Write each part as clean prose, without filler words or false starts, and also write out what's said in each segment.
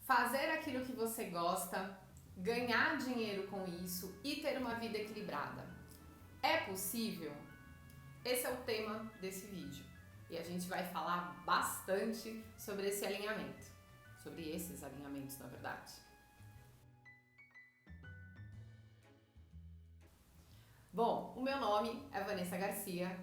fazer aquilo que você gosta, ganhar dinheiro com isso e ter uma vida equilibrada. É possível? Esse é o tema desse vídeo e a gente vai falar bastante sobre esse alinhamento, sobre esses alinhamentos, na verdade. Bom, o meu nome é Vanessa Garcia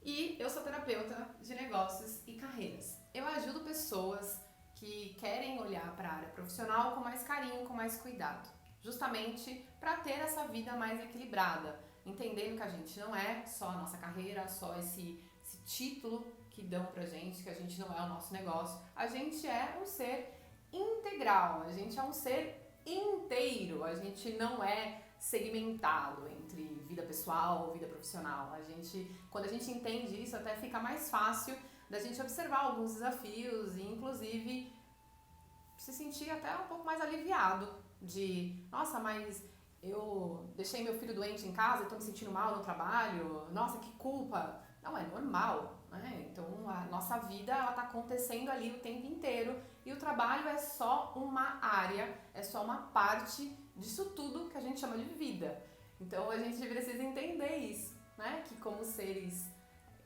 e eu sou terapeuta de negócios e carreiras. Eu ajudo pessoas que querem olhar para a área profissional com mais carinho, com mais cuidado, justamente para ter essa vida mais equilibrada, entendendo que a gente não é só a nossa carreira, só esse título que dão pra gente, que a gente não é o nosso negócio. A gente é um ser integral, a gente é um ser inteiro, a gente não é segmentado entre vida pessoal e vida profissional. Quando a gente entende isso, até fica mais fácil da gente observar alguns desafios e inclusive se sentir até um pouco mais aliviado de, nossa, mas eu deixei meu filho doente em casa e tô me sentindo mal no trabalho, nossa, que culpa. Não, é normal, né? Então a nossa vida ela tá acontecendo ali o tempo inteiro e o trabalho é só uma área, é só uma parte disso tudo que a gente chama de vida. Então a gente precisa entender isso, né? Que como seres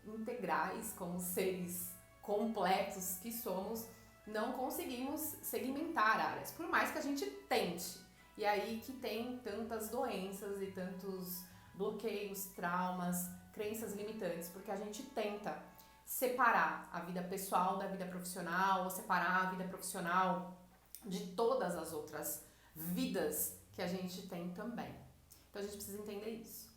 integrais, como seres completos que somos, não conseguimos segmentar áreas, por mais que a gente tente. E aí que tem tantas doenças e tantos bloqueios, traumas, crenças limitantes, porque a gente tenta separar a vida pessoal da vida profissional, ou separar a vida profissional de todas as outras vidas que a gente tem também. Então a gente precisa entender isso.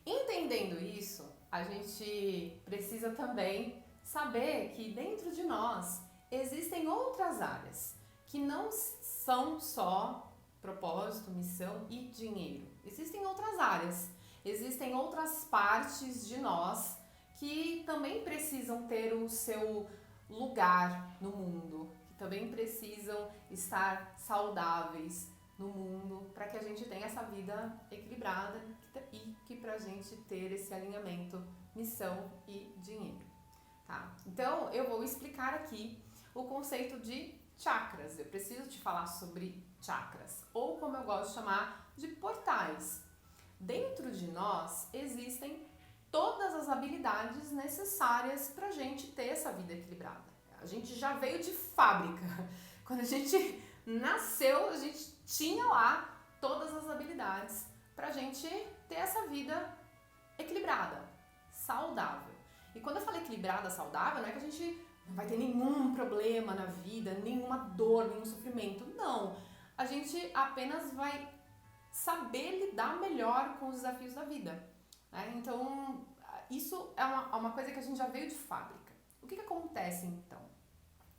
Entendendo isso, a gente precisa também saber que dentro de nós existem outras áreas que não são só propósito, missão e dinheiro. Existem outras áreas, existem outras partes de nós que também precisam ter o seu lugar no mundo, que também precisam estar saudáveis no mundo para que a gente tenha essa vida equilibrada e que pra gente ter esse alinhamento missão e dinheiro, tá? Então eu vou explicar aqui o conceito de chakras. Eu preciso te falar sobre chakras, ou como eu gosto de chamar, de portais. Dentro de nós existem todas as habilidades necessárias pra gente ter essa vida equilibrada. A gente já veio de fábrica. Quando a gente nasceu, a gente tinha lá todas as habilidades pra gente ter essa vida equilibrada, saudável. E quando eu falo equilibrada, saudável, não é que a gente não vai ter nenhum problema na vida, nenhuma dor, nenhum sofrimento. Não. A gente apenas vai saber lidar melhor com os desafios da vida, né? Então, isso é uma coisa que a gente já veio de fábrica. O que acontece então?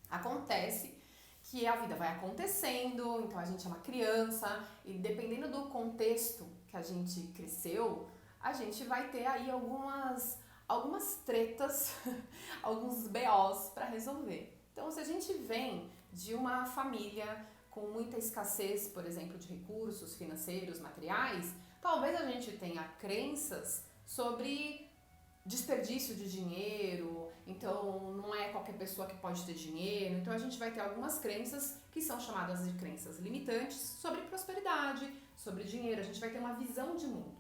Acontece que a vida vai acontecendo, então a gente é uma criança e dependendo do contexto que a gente cresceu, a gente vai ter aí algumas tretas, alguns BOs para resolver. Então, se a gente vem de uma família com muita escassez, por exemplo, de recursos financeiros, materiais, talvez a gente tenha crenças sobre desperdício de dinheiro, então não é qualquer pessoa que pode ter dinheiro, então a gente vai ter algumas crenças que são chamadas de crenças limitantes sobre prosperidade, sobre dinheiro, a gente vai ter uma visão de mundo.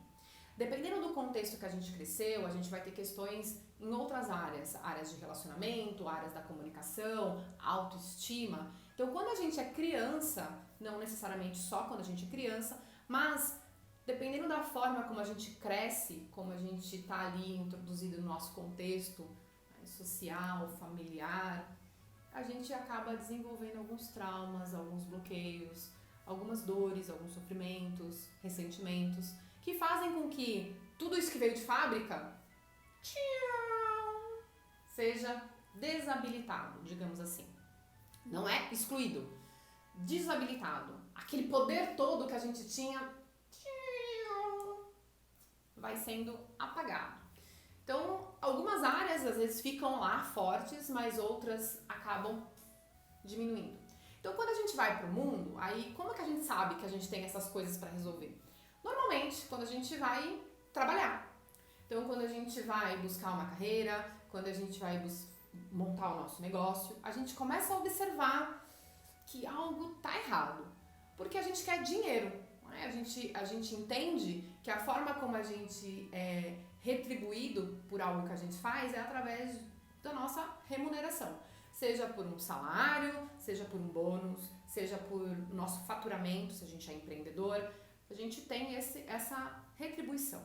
Dependendo do contexto que a gente cresceu, a gente vai ter questões em outras áreas, áreas de relacionamento, áreas da comunicação, autoestima. Então, quando a gente é criança, não necessariamente só quando a gente é criança, mas dependendo da forma como a gente cresce, como a gente está ali introduzido no nosso contexto, né, social, familiar, a gente acaba desenvolvendo alguns traumas, alguns bloqueios, algumas dores, alguns sofrimentos, ressentimentos, que fazem com que tudo isso que veio de fábrica seja desabilitado, digamos assim. Não é excluído, desabilitado. Aquele poder todo que a gente tinha vai sendo apagado. Então, algumas áreas às vezes ficam lá fortes, mas outras acabam diminuindo. Então, quando a gente vai para o mundo, aí como é que a gente sabe que a gente tem essas coisas para resolver? Normalmente, quando a gente vai trabalhar. Então, quando a gente vai buscar uma carreira, quando a gente vai montar o nosso negócio, a gente começa a observar que algo tá errado, porque a gente quer dinheiro, né? A gente entende que a forma como a gente é retribuído por algo que a gente faz é através da nossa remuneração, seja por um salário, seja por um bônus, seja por nosso faturamento, se a gente é empreendedor, a gente tem essa retribuição.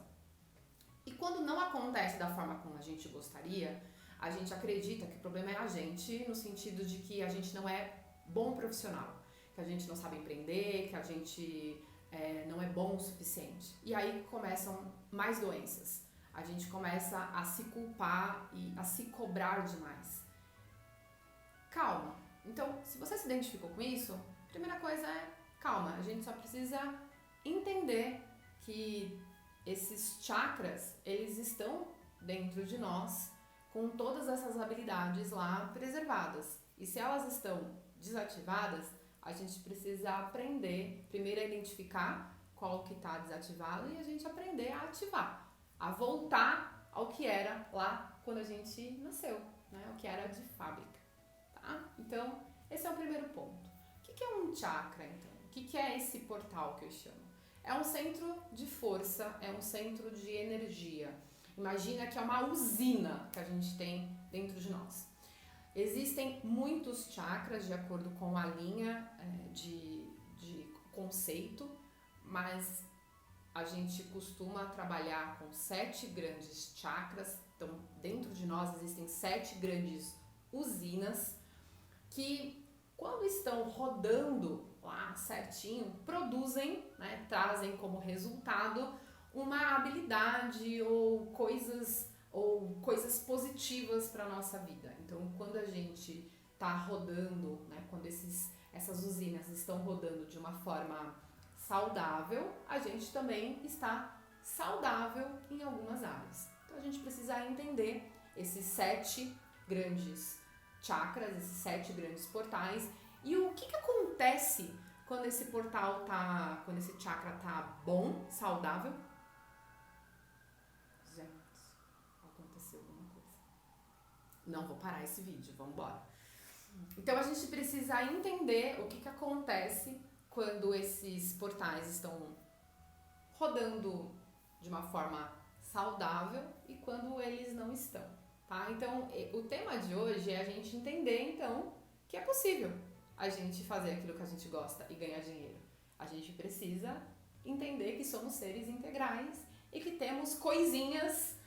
E quando não acontece da forma como a gente gostaria, a gente acredita que o problema é a gente, no sentido de que a gente não é bom profissional, que a gente não sabe empreender, que a gente não é bom o suficiente. E aí começam mais doenças. A gente começa a se culpar e a se cobrar demais. Calma. Então, se você se identificou com isso, a primeira coisa é calma. A gente só precisa entender que esses chakras, eles estão dentro de nós com todas essas habilidades lá preservadas. E se elas estão desativadas, a gente precisa aprender, primeiro a identificar qual que está desativado e a gente aprender a ativar, a voltar ao que era lá quando a gente nasceu, né? O que era de fábrica, tá? Então, esse é o primeiro ponto. O que é um chakra, então? O que é esse portal que eu chamo? É um centro de força, é um centro de energia. Imagina que é uma usina que a gente tem dentro de nós. Existem muitos chakras de acordo com a linha de conceito, mas a gente costuma trabalhar com 7 grandes chakras. Então, dentro de nós existem 7 grandes usinas que, quando estão rodando lá certinho, produzem, né, trazem como resultado uma habilidade ou coisas positivas para a nossa vida. Então, quando a gente está rodando, né, quando essas usinas estão rodando de uma forma saudável, a gente também está saudável em algumas áreas. Então, a gente precisa entender esses 7 grandes chakras, esses 7 grandes portais, e o que acontece quando esse portal quando esse chakra tá bom, saudável. Gente, aconteceu alguma coisa. Não vou parar esse vídeo, vamos embora. Então a gente precisa entender o que acontece quando esses portais estão rodando de uma forma saudável e quando eles não estão, tá? Então o tema de hoje é a gente entender então que é possível a gente fazer aquilo que a gente gosta e ganhar dinheiro. A gente precisa entender que somos seres integrais e que temos coisinhas,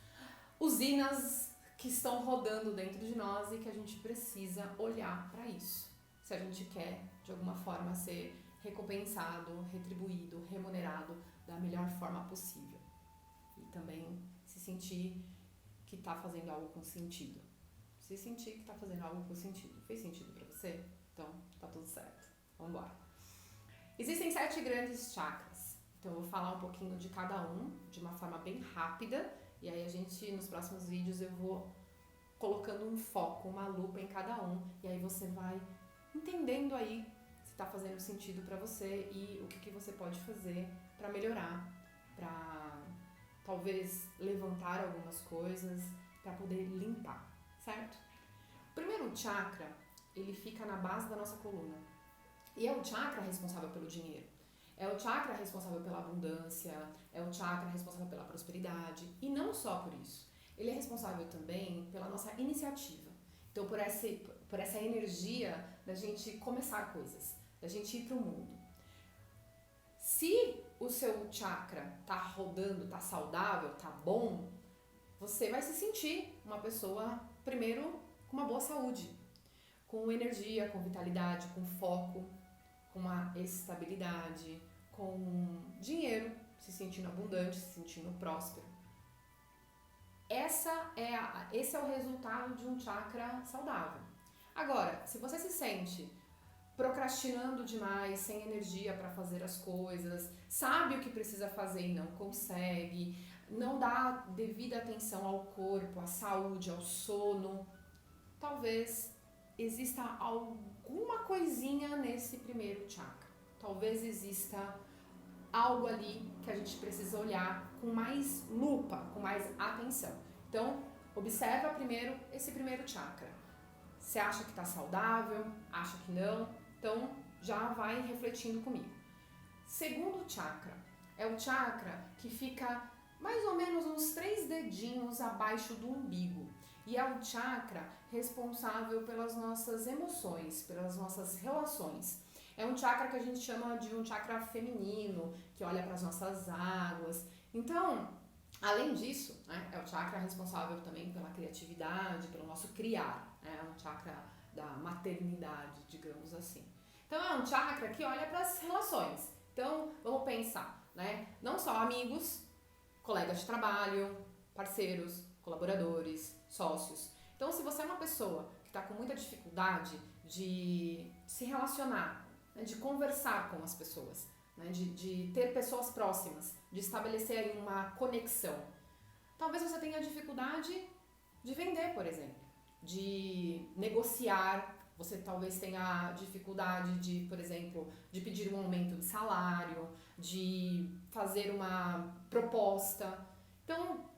usinas que estão rodando dentro de nós e que a gente precisa olhar para isso. Se a gente quer, de alguma forma, ser recompensado, retribuído, remunerado da melhor forma possível. E também se sentir que está fazendo algo com sentido. Se sentir que está fazendo algo com sentido. Fez sentido para você? Então, tá tudo certo. Vamos embora. Existem 7 grandes chakras. Então, eu vou falar um pouquinho de cada um, de uma forma bem rápida. E aí, nos próximos vídeos, eu vou colocando um foco, uma lupa em cada um. E aí, você vai entendendo aí se tá fazendo sentido para você e o que você pode fazer para melhorar, para talvez levantar algumas coisas, para poder limpar, certo? O primeiro chakra, ele fica na base da nossa coluna. E é o chakra responsável pelo dinheiro. É o chakra responsável pela abundância, é o chakra responsável pela prosperidade. E não só por isso. Ele é responsável também pela nossa iniciativa. Então, por essa energia da gente começar coisas, da gente ir para o mundo. Se o seu chakra tá rodando, tá saudável, tá bom, você vai se sentir uma pessoa, primeiro, com uma boa saúde, com energia, com vitalidade, com foco, com uma estabilidade, com dinheiro, se sentindo abundante, se sentindo próspero. Esse é o resultado de um chakra saudável. Agora, se você se sente procrastinando demais, sem energia para fazer as coisas, sabe o que precisa fazer e não consegue, não dá devida atenção ao corpo, à saúde, ao sono, talvez exista alguma coisinha nesse primeiro chakra. Talvez exista algo ali que a gente precisa olhar com mais lupa, com mais atenção. Então, observa primeiro esse primeiro chakra. Você acha que está saudável? Acha que não? Então, já vai refletindo comigo. Segundo chakra, é o chakra que fica mais ou menos uns 3 dedinhos abaixo do umbigo. E é o chakra responsável pelas nossas emoções, pelas nossas relações. É um chakra que a gente chama de um chakra feminino, que olha para as nossas águas. Então, além disso, né, é o chakra responsável também pela criatividade, pelo nosso criar. É um chakra da maternidade, digamos assim. Então, é um chakra que olha para as relações. Então, vamos pensar, né? Não só amigos, colegas de trabalho, parceiros, colaboradores, sócios. Então, se você é uma pessoa que está com muita dificuldade de se relacionar, né, de conversar com as pessoas, né, de ter pessoas próximas, de estabelecer aí uma conexão, talvez você tenha dificuldade de vender, por exemplo, de negociar. Você talvez tenha dificuldade de, por exemplo, de pedir um aumento de salário, de fazer uma proposta. Então,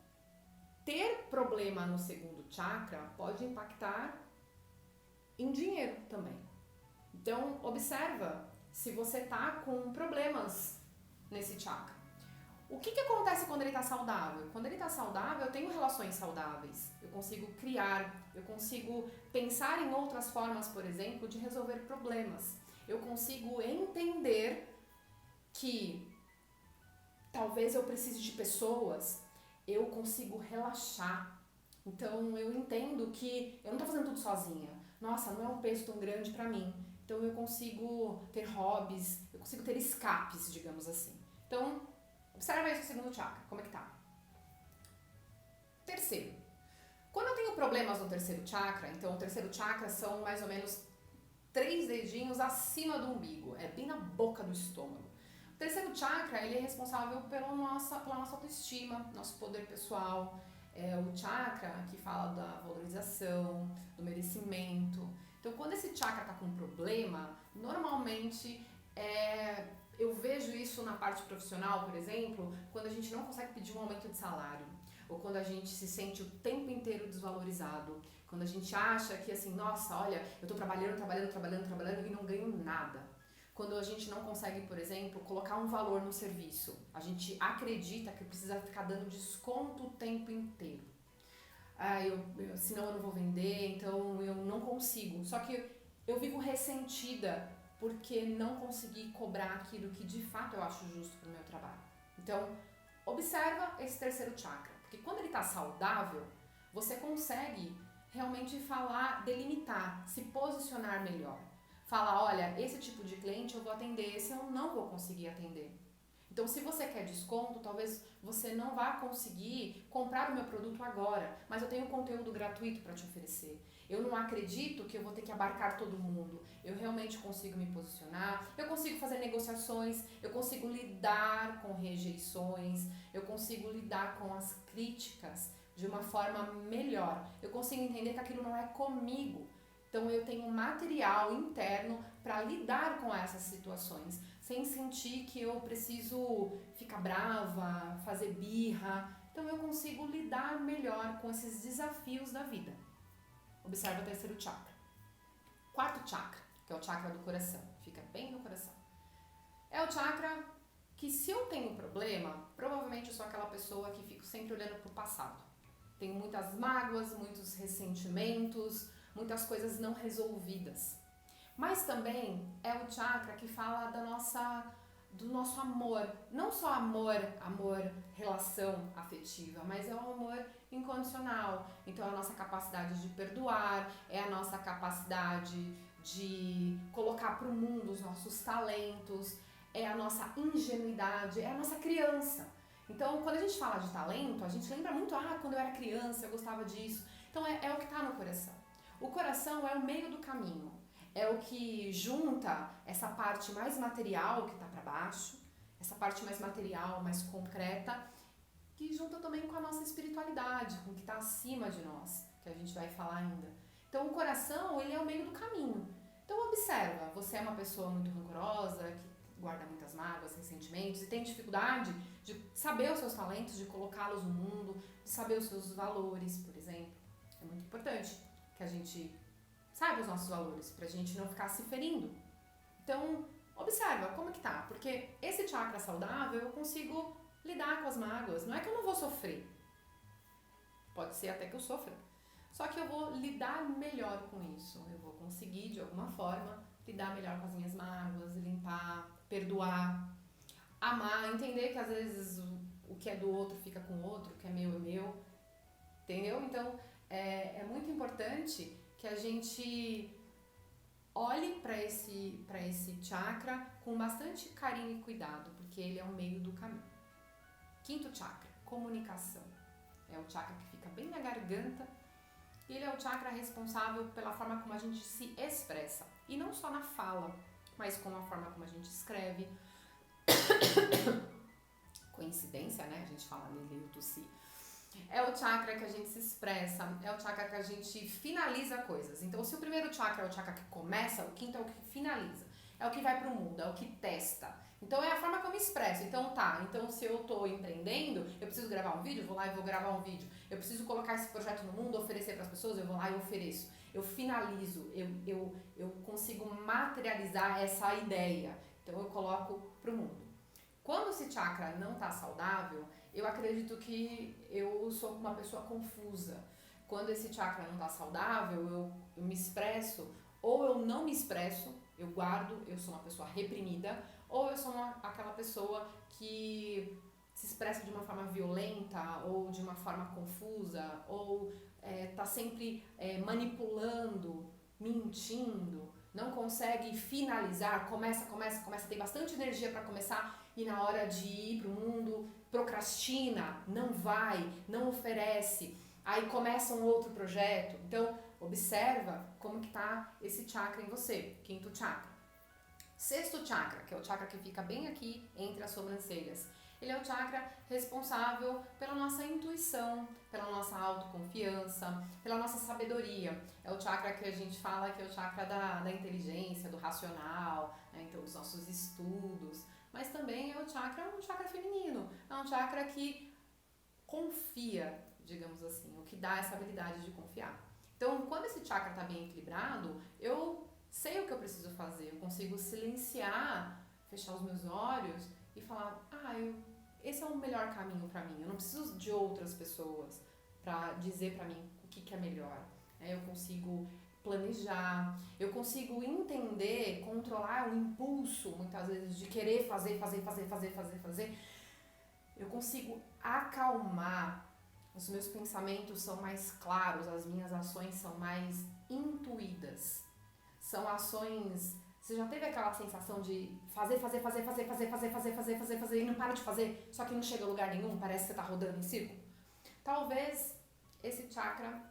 ter problema no segundo chakra pode impactar em dinheiro também. Então, observa se você tá com problemas nesse chakra. O que acontece quando ele está saudável? Quando ele está saudável, eu tenho relações saudáveis. Eu consigo criar, eu consigo pensar em outras formas, por exemplo, de resolver problemas. Eu consigo entender que talvez eu precise de pessoas, eu consigo relaxar. Então, eu entendo que eu não estou fazendo tudo sozinha. Nossa, não é um peso tão grande para mim. Então, eu consigo ter hobbies, eu consigo ter escapes, digamos assim. Então, observa isso no segundo chakra, como é que tá. Terceiro. Quando eu tenho problemas no terceiro chakra, então o terceiro chakra são mais ou menos 3 dedinhos acima do umbigo, é bem na boca do estômago. O terceiro chakra, ele é responsável pela nossa autoestima, nosso poder pessoal. É o chakra que fala da valorização, do merecimento. Então, quando esse chakra tá com problema, normalmente eu vejo isso na parte profissional, por exemplo, quando a gente não consegue pedir um aumento de salário, ou quando a gente se sente o tempo inteiro desvalorizado, quando a gente acha que assim, nossa, olha, eu tô trabalhando e não ganho nada. Quando a gente não consegue, por exemplo, colocar um valor no serviço, a gente acredita que precisa ficar dando desconto o tempo inteiro. Senão eu não vou vender, então eu não consigo. Só que eu vivo ressentida porque não consegui cobrar aquilo que de fato eu acho justo para o meu trabalho. Então, observa esse terceiro chakra, porque quando ele está saudável, você consegue realmente falar, delimitar, se posicionar melhor. Falar, olha, esse tipo de cliente eu vou atender, esse eu não vou conseguir atender. Então, se você quer desconto, talvez você não vá conseguir comprar o meu produto agora, mas eu tenho conteúdo gratuito para te oferecer. Eu não acredito que eu vou ter que abarcar todo mundo. Eu realmente consigo me posicionar, eu consigo fazer negociações, eu consigo lidar com rejeições, eu consigo lidar com as críticas de uma forma melhor. Eu consigo entender que aquilo não é comigo. Então eu tenho material interno para lidar com essas situações, sem sentir que eu preciso ficar brava, fazer birra. Então eu consigo lidar melhor com esses desafios da vida. Observa o terceiro chakra. Quarto chakra, que é o chakra do coração, fica bem no coração. É o chakra que, se eu tenho problema, provavelmente eu sou aquela pessoa que fico sempre olhando para o passado. Tenho muitas mágoas, muitos ressentimentos, muitas coisas não resolvidas. Mas também é o chakra que fala do nosso amor. Não só amor, relação afetiva, mas é o amor incondicional. Então é a nossa capacidade de perdoar, é a nossa capacidade de colocar para o mundo os nossos talentos, é a nossa ingenuidade, é a nossa criança. Então, quando a gente fala de talento, a gente lembra muito, quando eu era criança, eu gostava disso. Então, é o que está no coração. O coração é o meio do caminho. É o que junta essa parte mais material que está para baixo, essa parte mais material, mais concreta, que junta também com a nossa espiritualidade, com o que está acima de nós, que a gente vai falar ainda. Então, o coração, ele é o meio do caminho. Então, observa, você é uma pessoa muito rancorosa, que guarda muitas mágoas, ressentimentos, e tem dificuldade de saber os seus talentos, de colocá-los no mundo, de saber os seus valores, por exemplo. É muito importante que a gente saiba os nossos valores, pra gente não ficar se ferindo. Então, observa como que tá, porque esse chakra saudável eu consigo lidar com as mágoas. Não é que eu não vou sofrer, pode ser até que eu sofra, só que eu vou lidar melhor com isso. Eu vou conseguir, de alguma forma, lidar melhor com as minhas mágoas, limpar, perdoar, amar, entender que às vezes o que é do outro fica com o outro, o que é meu, entendeu? Então, é muito importante que a gente olhe para esse chakra com bastante carinho e cuidado, porque ele é o meio do caminho. Quinto chakra, comunicação. É o chakra que fica bem na garganta. E ele é o chakra responsável pela forma como a gente se expressa. E não só na fala, mas com a forma como a gente escreve. Coincidência, né? A gente fala nele, eu tossi. É o chakra que a gente se expressa, é o chakra que a gente finaliza coisas. Então, se o primeiro chakra é o chakra que começa, o quinto é o que finaliza. É o que vai pro mundo, é o que testa. Então, é a forma que eu me expresso. Então, se eu tô empreendendo, eu preciso gravar um vídeo, eu vou lá e vou gravar um vídeo. Eu preciso colocar esse projeto no mundo, oferecer para as pessoas, eu vou lá e ofereço. Eu finalizo, eu consigo materializar essa ideia. Então, eu coloco pro mundo. Quando esse chakra não tá saudável, eu acredito que eu sou uma pessoa confusa. Quando esse chakra não tá saudável, eu me expresso, ou eu não me expresso, eu guardo, eu sou uma pessoa reprimida, ou eu sou aquela pessoa que se expressa de uma forma violenta, ou de uma forma confusa, ou tá sempre manipulando, mentindo, não consegue finalizar, começa, tem bastante energia para começar e na hora de ir pro mundo procrastina, não vai, não oferece, aí começa um outro projeto. Então, observa como que tá esse chakra em você, quinto chakra. Sexto chakra, que é o chakra que fica bem aqui entre as sobrancelhas. Ele é o chakra responsável pela nossa intuição, pela nossa autoconfiança, pela nossa sabedoria. É o chakra que a gente fala que é o chakra da inteligência, do racional, né? Então, dos nossos estudos. Mas também é um chakra feminino. É um chakra que confia, digamos assim, o que dá essa habilidade de confiar. Então, quando esse chakra está bem equilibrado, eu sei o que eu preciso fazer, eu consigo silenciar, fechar os meus olhos e falar, esse é o melhor caminho para mim, eu não preciso de outras pessoas para dizer para mim o que é melhor. Eu consigo planejar, eu consigo entender, controlar o impulso, muitas vezes, de querer fazer. Eu consigo acalmar, os meus pensamentos são mais claros, as minhas ações são mais intuídas. São ações... Você já teve aquela sensação de fazer e não para de fazer, só que não chega a lugar nenhum, parece que você está rodando em círculo? Talvez esse chakra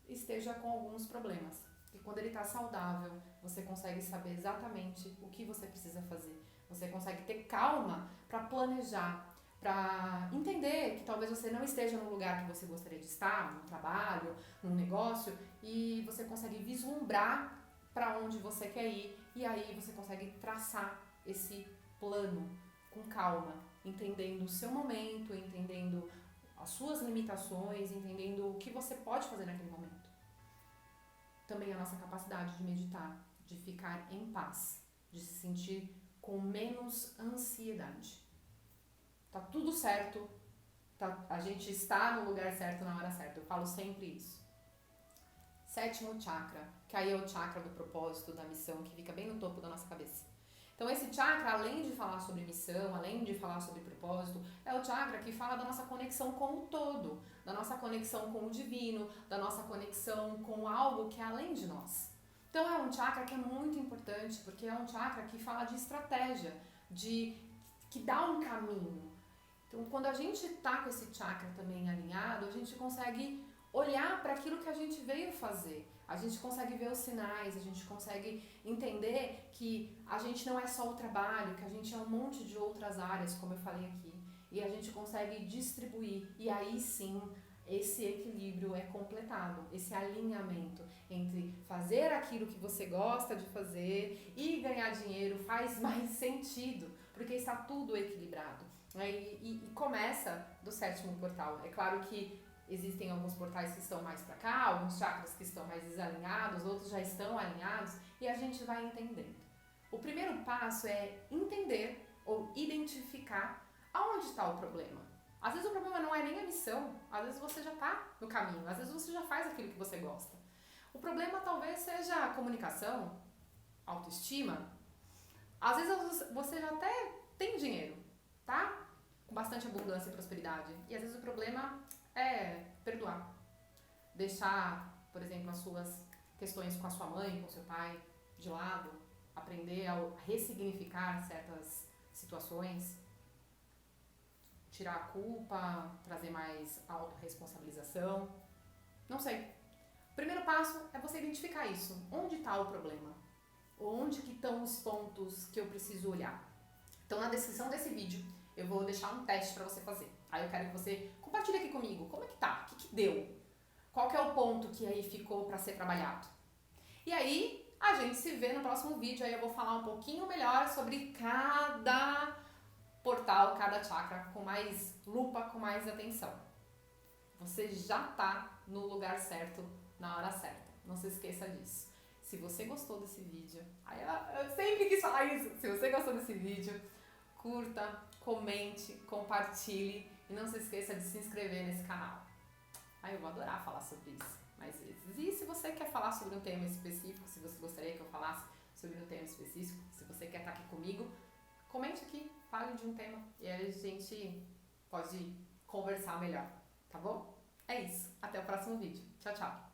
esteja com alguns problemas. E quando ele está saudável, você consegue saber exatamente o que você precisa fazer. Você consegue ter calma para planejar, para entender que talvez você não esteja no lugar que você gostaria de estar, no trabalho, no negócio, e você consegue vislumbrar para onde você quer ir, e aí você consegue traçar esse plano com calma, entendendo o seu momento, entendendo as suas limitações, entendendo o que você pode fazer naquele momento. Também a nossa capacidade de meditar, de ficar em paz, de se sentir com menos ansiedade. Tá tudo certo, a gente está no lugar certo na hora certa, eu falo sempre isso. Sétimo chakra, que aí é o chakra do propósito, da missão, que fica bem no topo da nossa cabeça. Então esse chakra, além de falar sobre missão, além de falar sobre propósito, é o chakra que fala da nossa conexão com o todo, da nossa conexão com o divino, da nossa conexão com algo que é além de nós. Então é um chakra que é muito importante, porque é um chakra que fala de estratégia, que dá um caminho. Então quando a gente está com esse chakra também alinhado, a gente consegue olhar para aquilo que a gente veio fazer. A gente consegue ver os sinais, a gente consegue entender que a gente não é só o trabalho, que a gente é um monte de outras áreas, como eu falei aqui. E a gente consegue distribuir. E aí sim, esse equilíbrio é completado, esse alinhamento entre fazer aquilo que você gosta de fazer e ganhar dinheiro faz mais sentido, porque está tudo equilibrado. E começa do sétimo portal. É claro que existem alguns portais que estão mais para cá, alguns chakras que estão mais desalinhados, outros já estão alinhados, e a gente vai entendendo. O primeiro passo é entender ou identificar aonde está o problema. Às vezes o problema não é nem a missão, às vezes você já está no caminho, às vezes você já faz aquilo que você gosta. O problema talvez seja a comunicação, autoestima. Às vezes você já até tem dinheiro, tá? Com bastante abundância e prosperidade. E às vezes o problema é perdoar. Deixar, por exemplo, as suas questões com a sua mãe, com o seu pai de lado. Aprender a ressignificar certas situações. Tirar a culpa, trazer mais autorresponsabilização. Não sei. O primeiro passo é você identificar isso. Onde está o problema? Onde que estão os pontos que eu preciso olhar? Então, na descrição desse vídeo, eu vou deixar um teste para você fazer. Aí eu quero que você compartilhe aqui comigo. Como é que tá? O que deu? Qual que é o ponto que aí ficou para ser trabalhado? E aí, a gente se vê no próximo vídeo. Aí eu vou falar um pouquinho melhor sobre cada portal, cada chakra, com mais lupa, com mais atenção. Você já tá no lugar certo, na hora certa. Não se esqueça disso. Se você gostou desse vídeo, aí eu sempre quis falar isso. Se você gostou desse vídeo, curta, comente, compartilhe e não se esqueça de se inscrever nesse canal. Aí eu vou adorar falar sobre isso mais vezes. E se você quer falar sobre um tema específico, se você gostaria que eu falasse sobre um tema específico, se você quer estar aqui comigo, comente aqui, fale de um tema e aí a gente pode conversar melhor, tá bom? É isso. Até o próximo vídeo. Tchau, tchau.